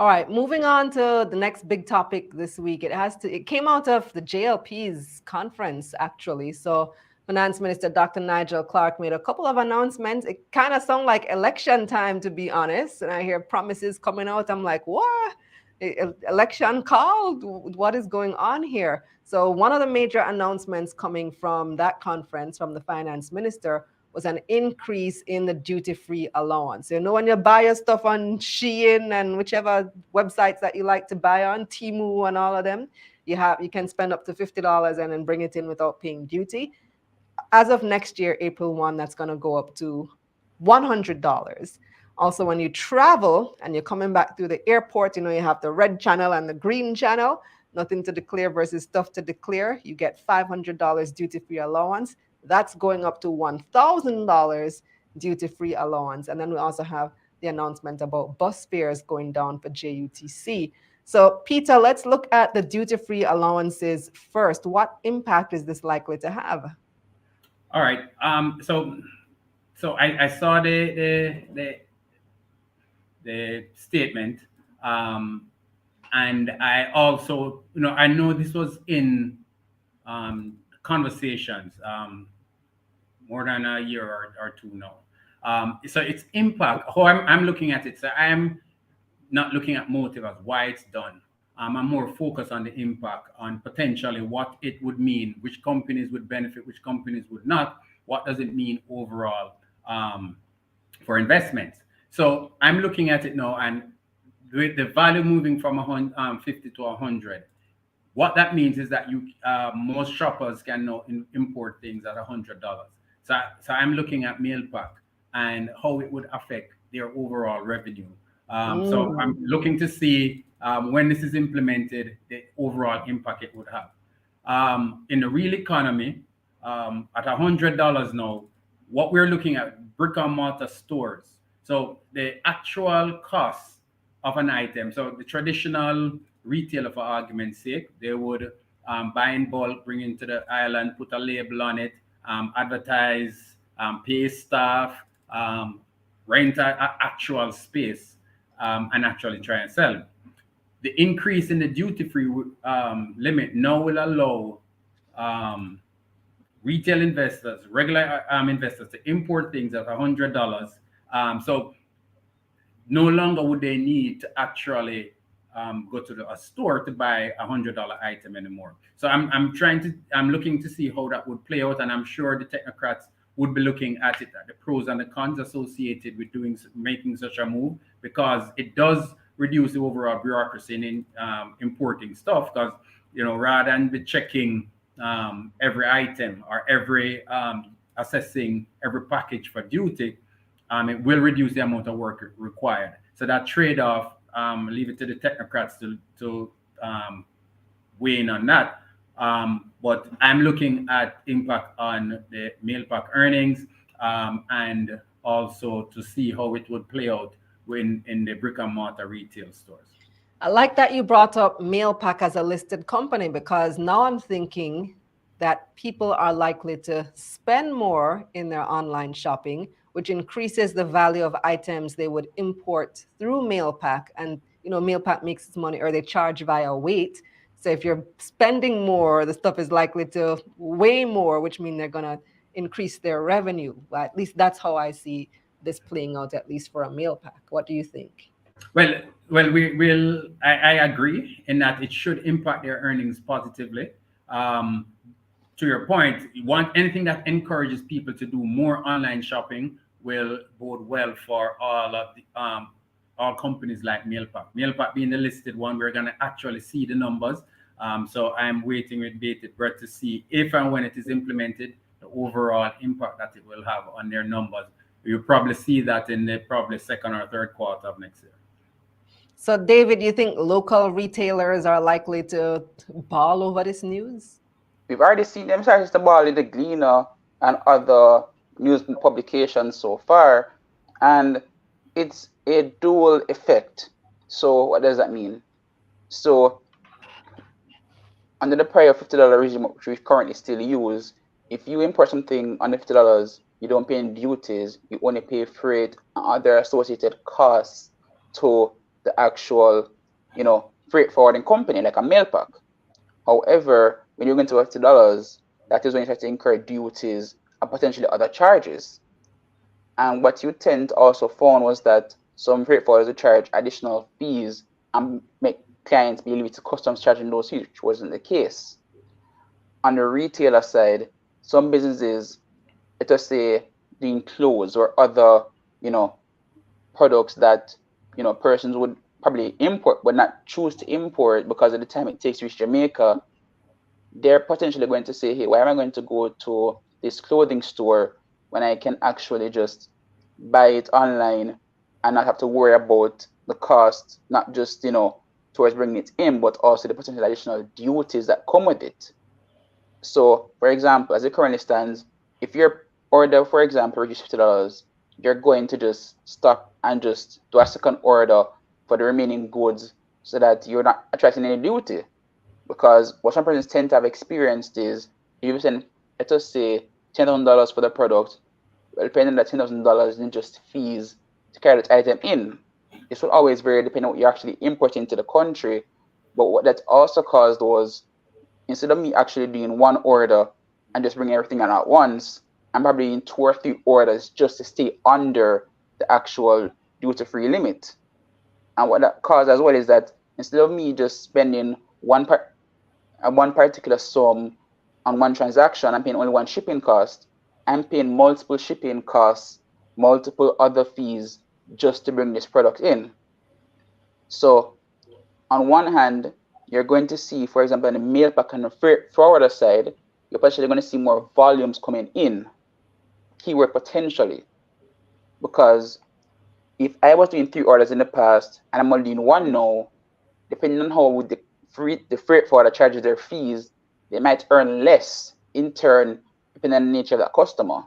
All right, moving on to the next big topic this week. It came out of the JLP's conference, actually. So Finance Minister Dr. Nigel Clark made a couple of announcements. It kind of sounded like election time, to be honest. And I hear promises coming out. I'm like, what? Election called? What is going on here? So one of the major announcements coming from that conference from the finance minister was an increase in the duty-free allowance. You know, when you buy your stuff on Shein and whichever websites that you like to buy on, Temu and all of them, you can spend up to $50 and then bring it in without paying duty. As of next year, April 1, that's going to go up to $100. Also, when you travel and you're coming back through the airport, you know, you have the red channel and the green channel, nothing to declare versus stuff to declare. You get $500 duty-free allowance. That's going up to $1,000 duty-free allowance. And then we also have the announcement about bus fares going down for JUTC. So, Peter, let's look at the duty-free allowances first. What impact is this likely to have? All right. So I saw the statement, and I also, I know this was in conversations more than a year or two now. So its impact, how I'm looking at it, so I'm not looking at motive as why it's done. I'm more focused on the impact, on potentially what it would mean, which companies would benefit, which companies would not. What does it mean overall for investments? So I'm looking at it now, and with the value moving from 50 to 100, what that means is that most shoppers can now import things at $100. So I'm looking at Mailpack and how it would affect their overall revenue. So I'm looking to see when this is implemented, the overall impact it would have. In the real economy, at $100 now, what we're looking at, brick and mortar stores. So the actual cost of an item, so the traditional retailer, for argument's sake, they would buy in bulk, bring into the island, put a label on it, advertise, pay staff, rent an actual space, and actually try and sell. The increase in the duty-free limit now will allow retail investors, regular investors, to import things at $100. So no longer would they need to actually go to a store to buy $100 item anymore. So I'm looking to see how that would play out, and I'm sure the technocrats would be looking at it, at the pros and the cons associated with making such a move, because it does reduce the overall bureaucracy in importing stuff. Because rather than be checking every item or every assessing every package for duty, it will reduce the amount of work required. So that trade-off, leave it to the technocrats to weigh in on that. But I'm looking at impact on the Mailpack earnings, and also to see how it would play out in the brick and mortar retail stores. I like that you brought up Mailpack as a listed company, because now I'm thinking that people are likely to spend more in their online shopping, which increases the value of items they would import through Mailpack. And Mailpack makes its money, or they charge via weight. So if you're spending more, the stuff is likely to weigh more, which means they're going to increase their revenue. Well, at least that's how I see this playing out, at least for a Mailpack. What do you think? Well, I agree in that it should impact their earnings positively. To your point, you want anything that encourages people to do more online shopping will bode well for all companies like Mailpack. Mailpack being the listed one, we're going to actually see the numbers. So I'm waiting with bated breath to see if and when it is implemented, the overall impact that it will have on their numbers. You'll probably see that in the probably second or third quarter of next year. So, David, you think local retailers are likely to bawl over this news? We've already seen them start to ball in the Gleaner and other news publications so far, and it's a dual effect. So what does that mean? So under the prior $50 regime, which we currently still use, if you import something under $50, you don't pay any duties, you only pay freight and other associated costs to the actual, freight forwarding company, like a mail pack. However, when you're going to $50, that is when you start to incur duties and potentially other charges. And what you tend to also found was that some freight forwarders would charge additional fees and make clients believe it's customs charging those fees, which wasn't the case. On the retailer side, some businesses, let us say, doing clothes or other, products that, persons would probably import but not choose to import because of the time it takes to reach Jamaica, they're potentially going to say, hey, why am I going to go to this clothing store when I can actually just buy it online and not have to worry about the cost, not just, towards bringing it in, but also the potential additional duties that come with it. So, for example, as it currently stands, if your order, for example, reaches $50, you're going to just stop and just do a second order for the remaining goods so that you're not attracting any duty. Because what some persons tend to have experienced is if you spend, let us say, $10,000 for the product, well, depending on that $10,000 in just fees to carry that item in. This will always vary depending on what you're actually importing to the country. But what that also caused was, instead of me actually doing one order and just bringing everything in at once, I'm probably doing 2 or 3 orders just to stay under the actual duty-free limit. And what that caused as well is that instead of me just spending one particular sum on one transaction, I'm paying only one shipping cost. I'm paying multiple shipping costs, multiple other fees just to bring this product in. So on one hand, you're going to see, for example, on the mail pack and the freight forwarder side, you're potentially going to see more volumes coming in. Keyword potentially. Because if I was doing 3 orders in the past and I'm only doing 1 now, depending on how would the freight forwarder charges their fees, they might earn less in turn, depending on the nature of that customer.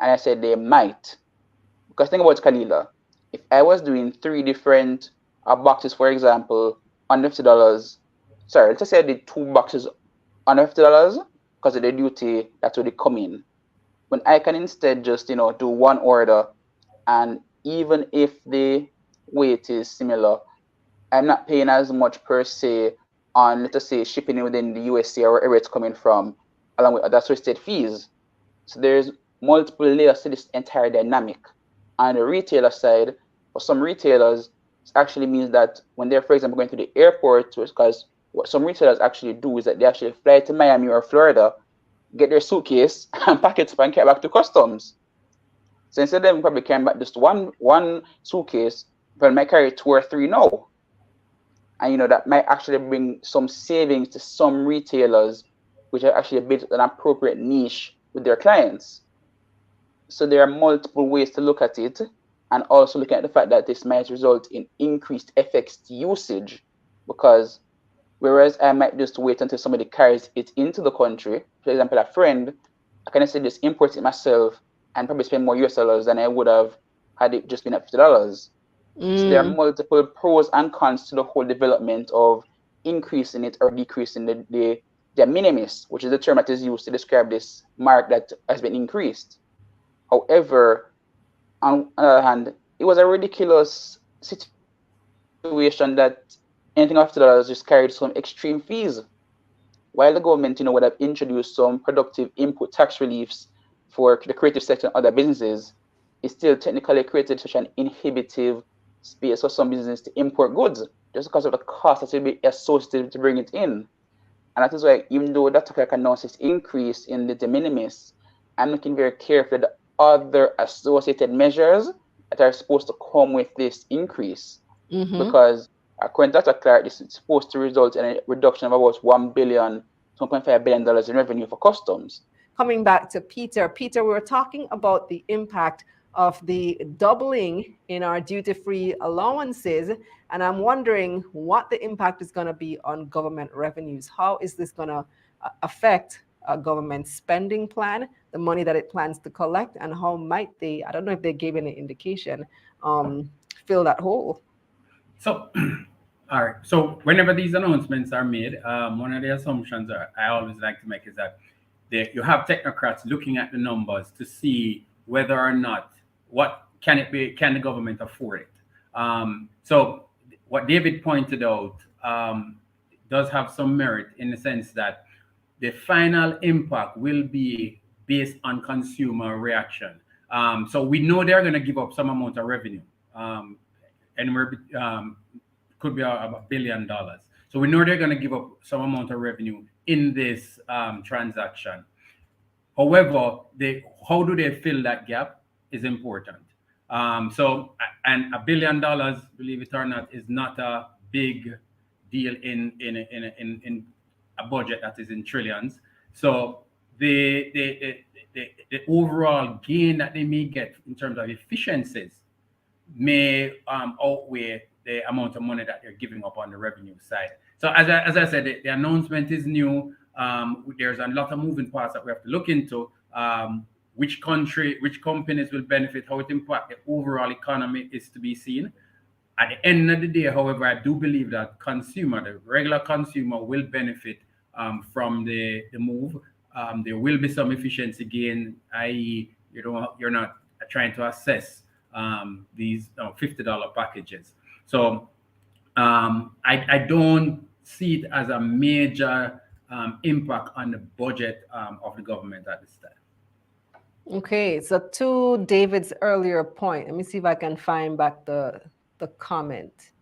And I said they might. Because think about it, Kalila. If I was doing 3 different boxes, for example, under $50, sorry, let's just say I did 2 boxes under $50 because of the duty that's where they come in. When I can instead just, do 1 order, and even if the weight is similar, I'm not paying as much per se on, let us say, shipping within the USA or wherever it's coming from, along with other twisted fees. So there's multiple layers to this entire dynamic. On the retailer side, for some retailers, it actually means that when they're, for example, going to the airport, because what some retailers actually do is that they actually fly to Miami or Florida, get their suitcase and pack it up and carry back to customs. So instead of them probably carrying back just one suitcase, but might carry 2 or 3 now. And that might actually bring some savings to some retailers, which are actually built an appropriate niche with their clients. So there are multiple ways to look at it, and also looking at the fact that this might result in increased FX usage, because whereas I might just wait until somebody carries it into the country, for example, a friend, I can instead just import it myself and probably spend more US dollars than I would have had it just been at $50. So there are multiple pros and cons to the whole development of increasing it or decreasing the de minimis, which is the term that is used to describe this mark that has been increased. However, on the other hand, it was a ridiculous situation that anything after that just carried some extreme fees. While the government, would have introduced some productive input tax reliefs for the creative sector and other businesses, it still technically created such an inhibitive space for some business to import goods just because of the cost that will be associated to bring it in. And that is why, even though that took like a notice increase in the de minimis, I'm looking very carefully at the other associated measures that are supposed to come with this increase. Because according to Dr. Clark, this is supposed to result in a reduction of about $1 billion to $1.5 billion in revenue for customs. Coming back to Peter, we were talking about the impact of the doubling in our duty-free allowances, and I'm wondering what the impact is going to be on government revenues. How is this going to affect a government spending plan, the money that it plans to collect, and how might they, I don't know if they gave any indication, fill that hole? So, all right. So whenever these announcements are made, one of the assumptions I always like to make is that you have technocrats looking at the numbers to see whether or not can the government afford it. So what David pointed out does have some merit in the sense that the final impact will be based on consumer reaction. So we know they're going to give up some amount of revenue, anywhere could be $1 billion. So we know they're going to give up some amount of revenue in this transaction. However, how do they fill that gap is important. And $1 billion, believe it or not, is not a big deal in a budget that is in trillions. So the overall gain that they may get in terms of efficiencies may outweigh the amount of money that they're giving up on the revenue side. So as I said, the announcement is new. There's a lot of moving parts that we have to look into. Which companies will benefit, how it impact the overall economy is to be seen. At the end of the day, however, I do believe that the regular consumer will benefit from the move. There will be some efficiency gain, i.e., you're not trying to assess these $50 packages. So I don't see it as a major impact on the budget of the government at this time. Okay, so to David's earlier point, let me see if I can find back the comment.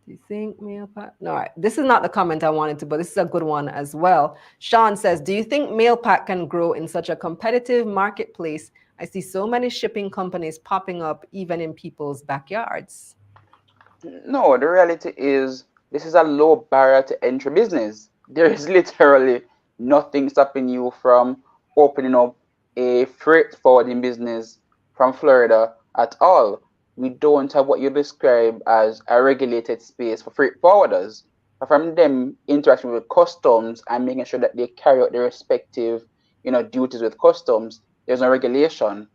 Do you think mail pack? No, all right. This is not the comment I wanted to, but this is a good one as well. Sean says, do you think mail pack can grow in such a competitive marketplace? I see so many shipping companies popping up even in people's backyards. No, the reality is this is a low barrier to entry business. There is literally nothing stopping you from opening up a freight forwarding business from Florida at all. We don't have what you describe as a regulated space for freight forwarders. But from them interacting with customs and making sure that they carry out their respective, duties with customs, there's no regulation. And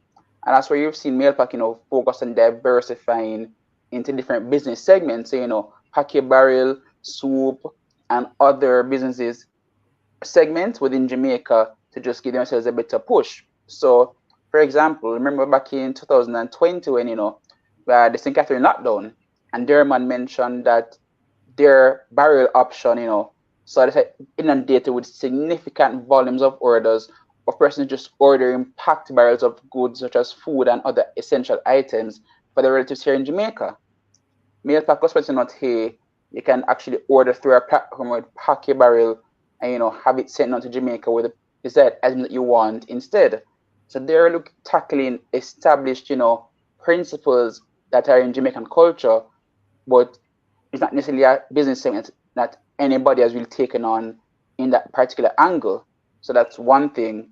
that's where you've seen Mailpack, focus on diversifying into different business segments. So, Pack Your Barrel, Soup, and other businesses segments within Jamaica to just give themselves a better push. So, for example, remember back in 2020 when, we had the St. Catherine lockdown, and Derman mentioned that their barrel option, so they inundated with significant volumes of orders of persons just ordering packed barrels of goods such as food and other essential items for their relatives here in Jamaica. Mailpack was pointing out, hey, you can actually order through our platform with Pack Your Barrel and have it sent out to Jamaica with the desired item that you want instead. So they're tackling established, principles that are in Jamaican culture, but it's not necessarily a business segment that anybody has really taken on in that particular angle. So that's one thing.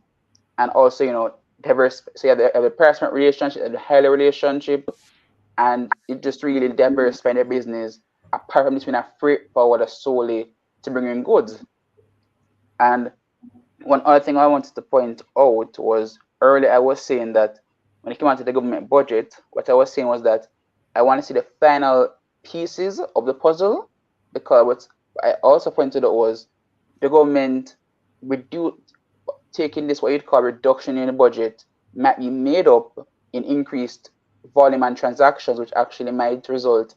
And also, diverse. So you have the personal relationship, the highly relationship, and it just really diversifying their business apart from between a freight forwarder solely to bring in goods. And one other thing I wanted to point out was earlier I was saying that when it came out to the government budget, what I was saying was that I want to see the final pieces of the puzzle, because what I also pointed out was the government taking this what you'd call reduction in the budget might be made up in increased volume and transactions, which actually might result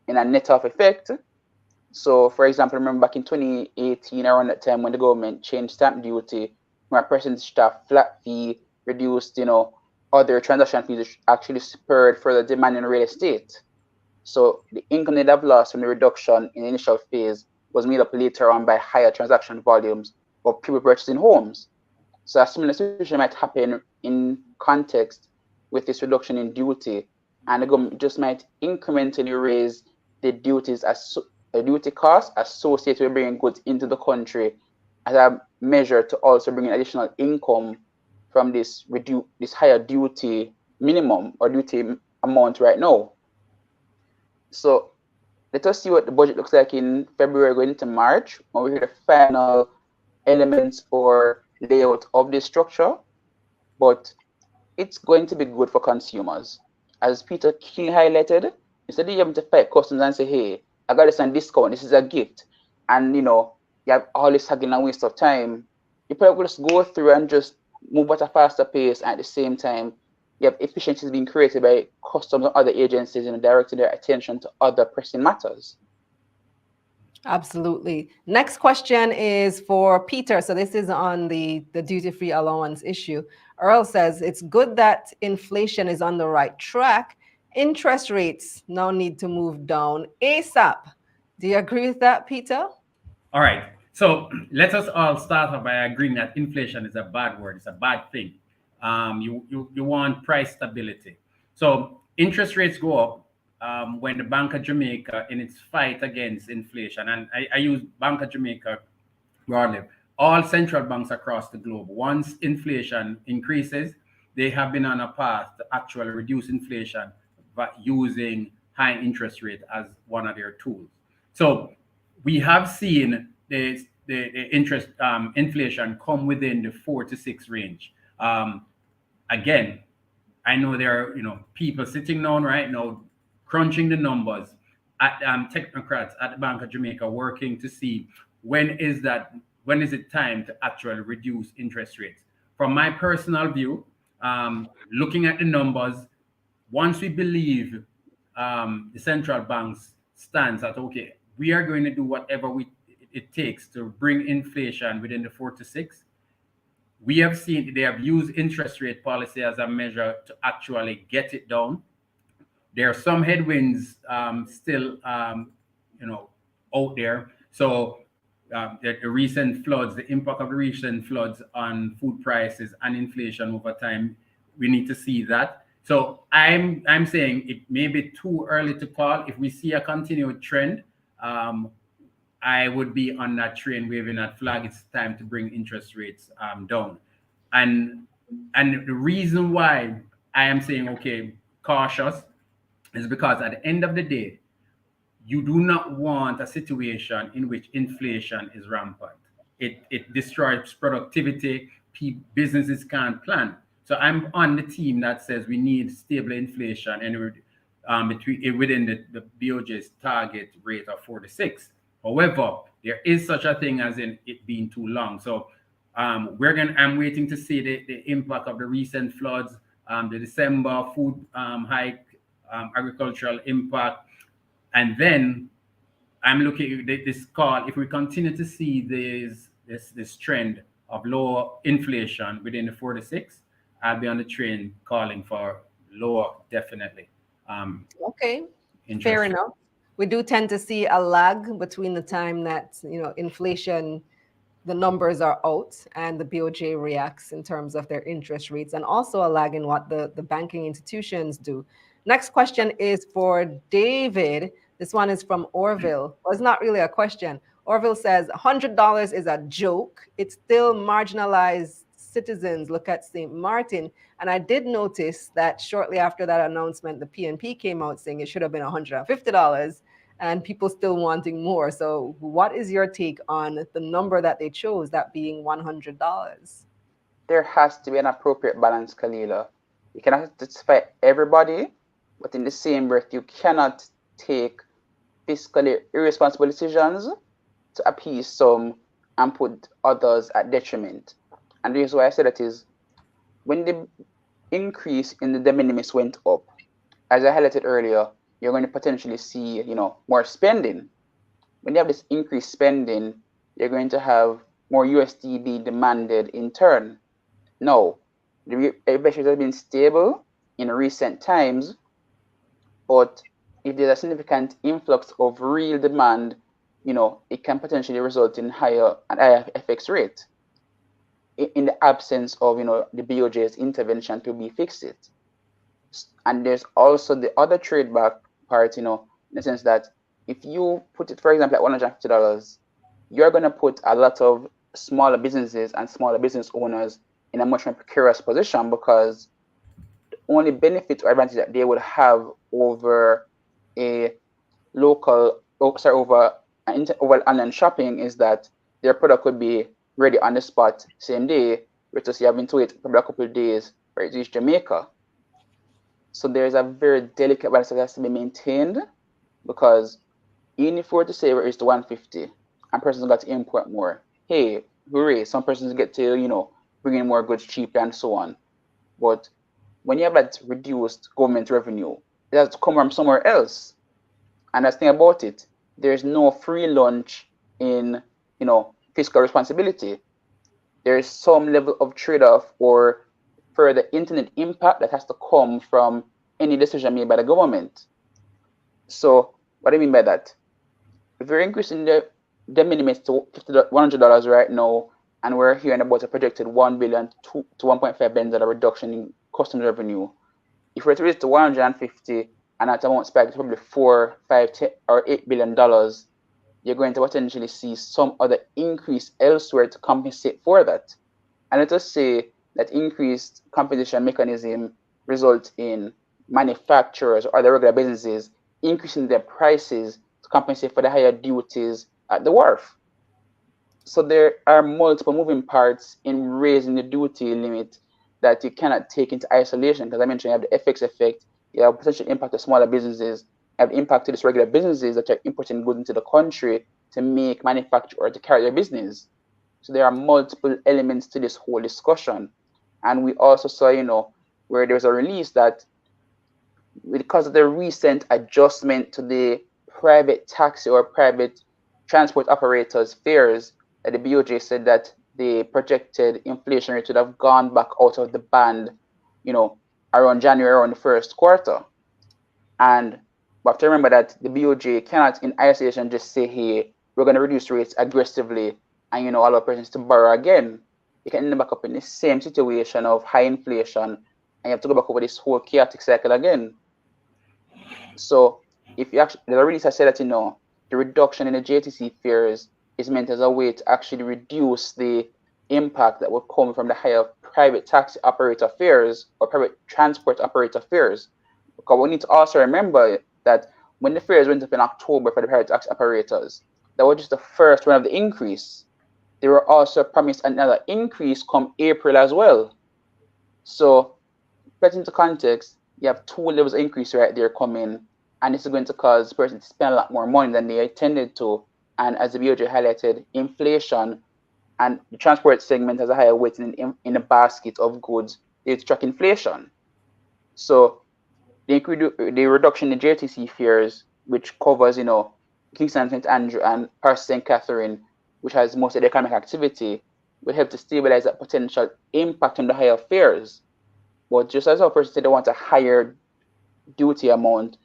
in a net off effect. So, for example, remember back in 2018, around that time when the government changed stamp duty, when a person a flat fee, reduced, other transaction fees, which actually spurred further demand in real estate. So the income they'd have lost from the reduction in the initial phase was made up later on by higher transaction volumes of people purchasing homes. So a similar situation might happen in context with this reduction in duty, and the government just might incrementally raise the duties the duty costs associated with bringing goods into the country as a measure to also bring in additional income from this higher duty minimum or duty amount right now. So let us see what the budget looks like in February going into March, when we hear the final elements or layout of this structure. But it's going to be good for consumers. As Peter King highlighted, instead of you having to fight customs and say, hey, I got this on discount, this is a gift, and you have all this haggling and waste of time, you probably just go through and just move at a faster pace. And at the same time, you have efficiencies being created by customs and other agencies directing their attention to other pressing matters. Absolutely. Next question is for Peter. So this is on the duty-free allowance issue. Earl says it's good that inflation is on the right track. Interest rates now need to move down ASAP. Do you agree with that, Peter? All right. So let us all start off by agreeing that inflation is a bad word. It's a bad thing. You want price stability. So interest rates go up when the Bank of Jamaica, in its fight against inflation, and I use Bank of Jamaica broadly, all central banks across the globe, once inflation increases, they have been on a path to actually reduce inflation by using high interest rate as one of their tools. So we have seen the interest inflation come within the 4 to 6 range. Again, I know there are people sitting down right now crunching the numbers at technocrats at the Bank of Jamaica working to see when is it time to actually reduce interest rates. From my personal view, looking at the numbers, once we believe the central bank's stance that okay, we are going to do whatever it takes to bring inflation within the 4 to 6. We have seen they have used interest rate policy as a measure to actually get it down. There are some headwinds still, out there. So the recent floods, the impact of the recent floods on food prices and inflation over time, we need to see that. So I'm saying it may be too early to call. If we see a continued trend, um, I would be on that train waving that flag. It's time to bring interest rates down. And and the reason why I am saying okay, cautious is because at the end of the day, you do not want a situation in which inflation is rampant. It destroys productivity. Businesses can't plan. So I'm on the team that says we need stable inflation and within the BOJ's target rate of 4 to 6. However, there is such a thing as in it being too long. So I'm waiting to see the impact of the recent floods, the December food hike, agricultural impact, and then I'm looking at this call. If we continue to see this trend of lower inflation within the 4 to 6, I'll be on the train calling for lower, definitely. Okay, fair Interest rate. enough. We do tend to see a lag between the time that inflation, the numbers are out, and the BOJ reacts in terms of their interest rates, and also a lag in what the banking institutions do. Next question is for David. This one is from Orville. Well, it's not really a question. Orville says $100 is a joke. It's still marginalized citizens. Look at St. Martin. And I did notice that shortly after that announcement, the PNP came out saying it should have been $150 and people still wanting more. So, what is your take on the number that they chose, that being $100? There has to be an appropriate balance, Kalila. You cannot satisfy everybody, but in the same breath, you cannot take fiscally irresponsible decisions to appease some and put others at detriment. And the reason why I say that is when the increase in the de minimis went up, as I highlighted earlier, you're going to potentially see, more spending. When you have this increased spending, you're going to have more USD be demanded in turn. No, the measures have been stable in recent times, but if there's a significant influx of real demand, it can potentially result in higher FX rate in the absence of, the BOJ's intervention to be fixed it. And there's also the other trade back part, in the sense that if you put it, for example, at $150, you're going to put a lot of smaller businesses and smaller business owners in a much more precarious position, because the only benefit or advantage that they would have over a over online shopping is that their product could be ready on the spot same day, versus you having to wait probably a couple of days for it to reach Jamaica. So there's a very delicate balance that has to be maintained, because even if we were to say we're to 150 and persons got to import more, hey, hooray, some persons get to, bring in more goods cheaply and so on. But when you have that reduced government revenue, it has to come from somewhere else. And that's the thing about it. there's no free lunch in, fiscal responsibility. There's some level of trade-off or further internet impact that has to come from any decision made by the government. So what do I mean by that? If we're increasing the de minimis to $100 right now, and we're hearing about a projected $1 billion to $1.5 billion reduction in customs revenue, if we're to raise it to 150 and that amount spikes to probably $4, $5, $10, or $8 billion, you're going to potentially see some other increase elsewhere to compensate for that. And let us say that increased compensation mechanism results in manufacturers or other regular businesses increasing their prices to compensate for the higher duties at the wharf. So there are multiple moving parts in raising the duty limit that you cannot take into isolation, because I mentioned you have the FX effect, you have potential impact to smaller businesses, you have the impact to these regular businesses that are importing goods into the country to make, manufacture, or to carry their business. So there are multiple elements to this whole discussion. And we also saw, where there's a release that because of the recent adjustment to the private taxi or private transport operators' fares, that the BOJ said that the projected inflation rate would have gone back out of the band, around January, around the first quarter. And we have to remember that the BOJ cannot, in isolation, just say, hey, we're going to reduce rates aggressively and, allow persons to borrow again. You can end back up in the same situation of high inflation, and you have to go back over this whole chaotic cycle again. So if you actually, the release has said that, the reduction in the JTC fares is meant as a way to actually reduce the impact that will come from the higher private taxi operator fares or private transport operator fares. Because we need to also remember that when the fares went up in October for the private taxi operators, that was just the first one of the increase. They were also promised another increase come April as well. So, put into context, you have two levels of increase right there coming, and this is going to cause the person to spend a lot more money than they intended to. And as the BOJ highlighted, inflation and the transport segment has a higher weight in the basket of goods. It's track inflation. So the reduction in JTC fares, which covers, Kingston St. Andrew and Paris St. Catherine, which has most of the economic activity, will help to stabilize that potential impact on the higher fares. But just as our person said they want a higher duty amount,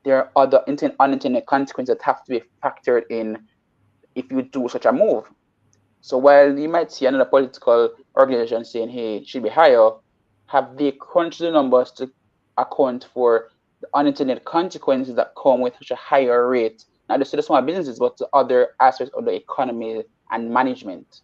there are other unintended consequences that have to be factored in if you do such a move. So while you might see another political organization saying, hey, it should be higher, have they crunched the numbers to account for the unintended consequences that come with such a higher rate, not just to the small businesses, but to other aspects of the economy and management?